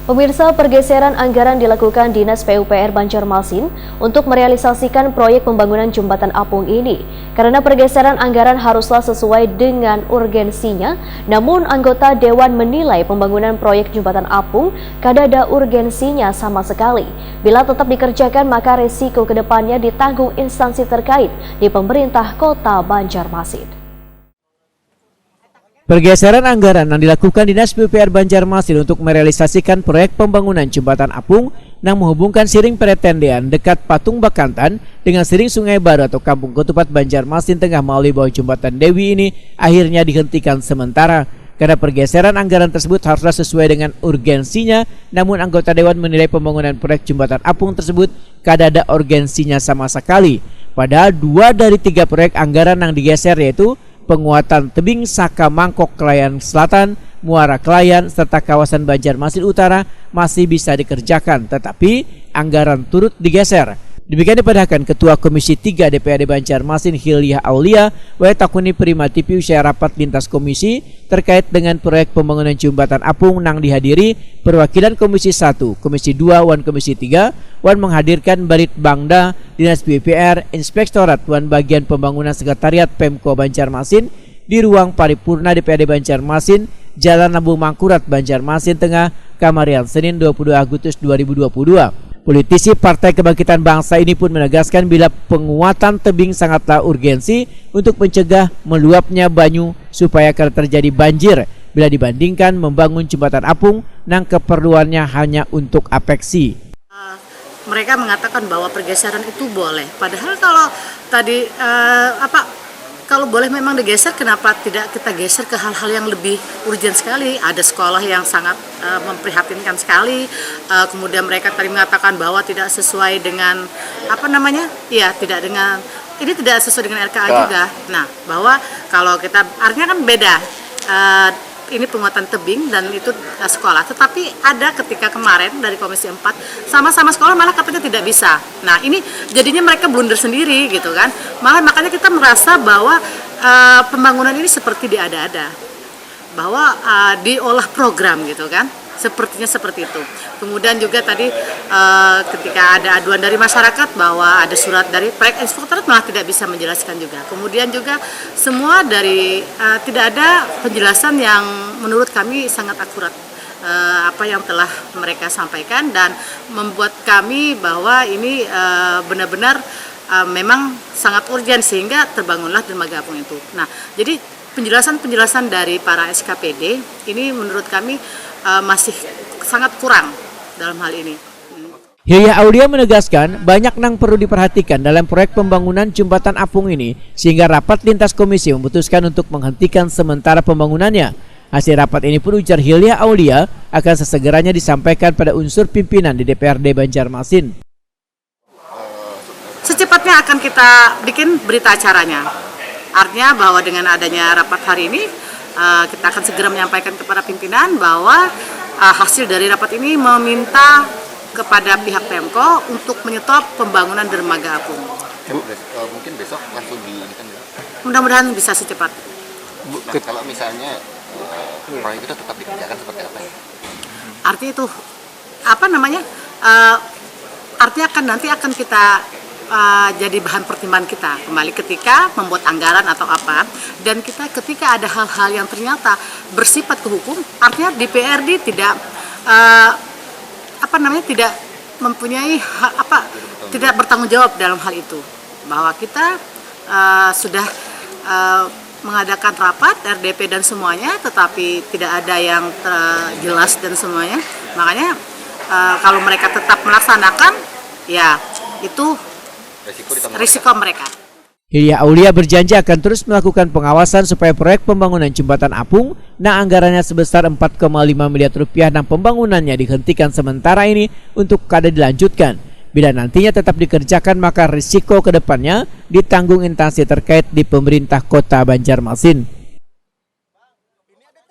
Pemirsa, pergeseran anggaran dilakukan Dinas PUPR Banjarmasin untuk merealisasikan proyek pembangunan jembatan apung ini. Karena pergeseran anggaran haruslah sesuai dengan urgensinya, namun anggota Dewan menilai pembangunan proyek jembatan apung kada ada urgensinya sama sekali. Bila tetap dikerjakan, maka resiko kedepannya ditanggung instansi terkait di pemerintah Kota Banjarmasin. Pergeseran anggaran yang dilakukan Dinas PUPR Banjarmasin untuk merealisasikan proyek pembangunan jembatan apung yang menghubungkan Siring Peretendean dekat Patung Bakantan dengan Siring Sungai Baru atau Kampung Ketupat Banjarmasin Tengah melalui bawah jembatan Dewi ini akhirnya dihentikan sementara. Karena pergeseran anggaran tersebut haruslah sesuai dengan urgensinya, namun anggota Dewan menilai pembangunan proyek jembatan apung tersebut kada ada urgensinya sama sekali. Padahal 2 dari 3 proyek anggaran yang digeser yaitu penguatan tebing Saka Mangkok Kelayan Selatan, Muara Kelayan, serta kawasan Banjarmasin Utara masih bisa dikerjakan, tetapi anggaran turut digeser. Demikian dipadahkan Ketua Komisi 3 DPRD Banjarmasin Hilya Aulia takuni prima TV usai rapat lintas komisi terkait dengan proyek pembangunan jembatan apung yang dihadiri perwakilan Komisi 1, Komisi 2, wan Komisi 3, wan menghadirkan Barit Bangda, Dinas PUPR, Inspektorat wan Bagian Pembangunan Sekretariat Pemko Banjarmasin di ruang paripurna DPRD Banjarmasin, Jalan Lambung Mangkurat, Banjarmasin Tengah, Kamarian, Senin 22 Agustus 2022. Politisi Partai Kebangkitan Bangsa ini pun menegaskan bila penguatan tebing sangatlah urgensi untuk mencegah meluapnya banyu supaya kada terjadi banjir bila dibandingkan membangun jembatan apung yang keperluannya hanya untuk apeksi. Mereka mengatakan bahwa pergeseran itu boleh, padahal kalau tadi kalau boleh memang digeser, kenapa tidak kita geser ke hal-hal yang lebih urgent sekali? Ada sekolah yang sangat memprihatinkan sekali. Kemudian mereka tadi mengatakan bahwa tidak sesuai dengan tidak dengan ini tidak sesuai dengan RKA juga. Nah, bahwa kalau kita artinya kan beda. Ini penguatan tebing dan itu sekolah. Tetapi ada ketika kemarin dari Komisi 4 sama-sama sekolah malah katanya tidak bisa. Nah, ini jadinya mereka blunder sendiri gitu kan. Malah makanya kita merasa bahwa pembangunan ini seperti diada-ada. Bahwa diolah program gitu kan. Sepertinya seperti itu. Kemudian juga tadi ketika ada aduan dari masyarakat bahwa ada surat dari proyek inspektorat malah tidak bisa menjelaskan juga. Kemudian juga semua dari tidak ada penjelasan yang menurut kami sangat akurat apa yang telah mereka sampaikan dan membuat kami bahwa ini benar-benar memang sangat urgen sehingga terbangunlah dermaga apung itu. Nah, jadi penjelasan-penjelasan dari para SKPD ini menurut kami masih sangat kurang dalam hal ini. Hilya Aulia menegaskan banyak yang perlu diperhatikan dalam proyek pembangunan jembatan apung ini sehingga rapat lintas komisi memutuskan untuk menghentikan sementara pembangunannya. Hasil rapat ini pun ujar Hilya Aulia akan sesegeranya disampaikan pada unsur pimpinan di DPRD Banjarmasin. Secepatnya akan kita bikin berita acaranya. Artinya bahwa dengan adanya rapat hari ini kita akan segera menyampaikan kepada pimpinan bahwa hasil dari rapat ini meminta kepada pihak Pemko untuk menyetop pembangunan dermaga apung. Mungkin besok langsung diinginkan. Mudah-mudahan bisa secepat. Nah, kalau misalnya proyek itu tetap dikerjakan seperti apa ya? Artinya itu artinya nanti akan kita jadi bahan pertimbangan kita kembali ketika membuat anggaran atau apa, dan kita ketika ada hal-hal yang ternyata bersifat kehukum, artinya DPRD tidak tidak mempunyai tidak bertanggung jawab dalam hal itu, bahwa kita sudah mengadakan rapat RDP dan semuanya, tetapi tidak ada yang jelas dan semuanya. Makanya kalau mereka tetap melaksanakan, ya itu risiko mereka. Hilya Aulia berjanji akan terus melakukan pengawasan supaya proyek pembangunan jembatan apung yang anggarannya sebesar 4,5 miliar rupiah dan pembangunannya dihentikan sementara ini untuk kada dilanjutkan. Bila nantinya tetap dikerjakan maka risiko kedepannya ditanggung instansi terkait di pemerintah Kota Banjarmasin.